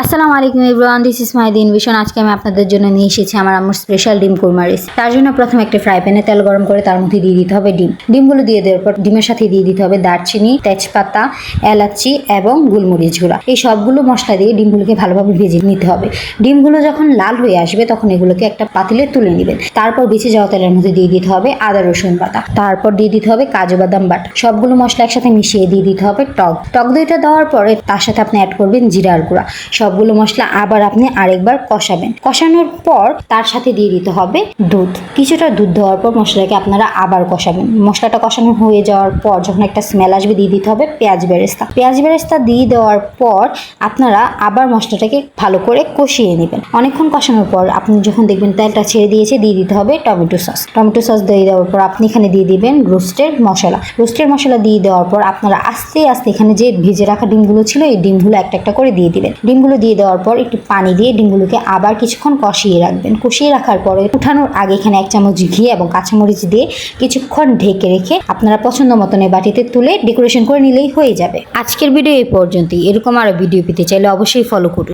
আসসালামু আলাইকুম everyone, this is my দিন ভিশন। আজকে আমি আপনাদের জন্য নিয়ে এসেছি আমার আম্মুর স্পেশাল ডিম কুরমা রেসিপি। তার জন্য প্রথমে একটা ফ্রাই প্যানে তেল গরম করে তার মধ্যে দিয়ে দিতে হবে ডিমগুলো দিয়ে দেওয়ার পর ডিমের সাথে দিয়ে দিতে হবে দারচিনি, তেজপাতা, এলাচি এবং গোলমরিচ গুঁড়া। এই সবগুলো মশলা দিয়ে ডিমগুলোকে ভালোভাবে ভেজে নিতে হবে। ডিমগুলো যখন লাল হয়ে আসবে তখন এগুলোকে একটা পাতিলে তুলে নেবেন। তারপর বেঁচে যাওয়া তেলের মধ্যে দিয়ে দিতে হবে আদা রসুন বাটা, তারপর দিয়ে দিতে হবে কাজু বাদাম বাটা। সবগুলো মশলা একসাথে মিশিয়ে দিয়ে দিতে হবে টক দইটা দেওয়ার পরে তার সাথে আপনি অ্যাড করবেন জিরার গুঁড়া। সবগুলো মশলা আবার আপনি আরেকবার কষাবেন। কষানোর পর তার সাথে দিয়ে দিতে হবে দুধ। কিছুটা দুধ দেওয়ার পর মশলাকে আপনারা আবার কষাবেন। মশলাটা কষানো হয়ে যাওয়ার পর যখন একটা স্মেল আসবে দিয়ে দিতে হবে পেঁয়াজ বেরেস্তা দিয়ে দেওয়ার পর আপনারা আবার মশলাটাকে ভালো করে কষিয়ে নেবেন। অনেকক্ষণ কষানোর পর আপনি যখন দেখবেন তেলটা ছেড়ে দিয়েছে দিয়ে দিতে হবে টমেটো সস দিয়ে দেওয়ার পর আপনি এখানে দিয়ে দিবেন রোস্টের মশলা দিয়ে দেওয়ার পর আপনারা আস্তে আস্তে এখানে যে ভেজে রাখা ডিমগুলো ছিল এই ডিমগুলো একটা একটা করে দিয়ে দিবেন। ডিমগুলো দিয়ে দেওয়ার পর একটু পানি দিয়ে ডিমগুলোকে আবার কিছুক্ষণ কষিয়ে রাখবেন। কষিয়ে রাখার পরে উঠানোর আগে এখানে 1 চামচ ঘি এবং কাঁচামরিচ দিয়ে কিছুক্ষণ ঢেকে রেখে আপনারা পছন্দ মতন এই বাটিতে তুলে ডেকোরেশন করে নিলেই হয়ে যাবে। আজকের ভিডিও এই পর্যন্তই। এরকম আরো ভিডিও পেতে চাইলে অবশ্যই ফলো করুন।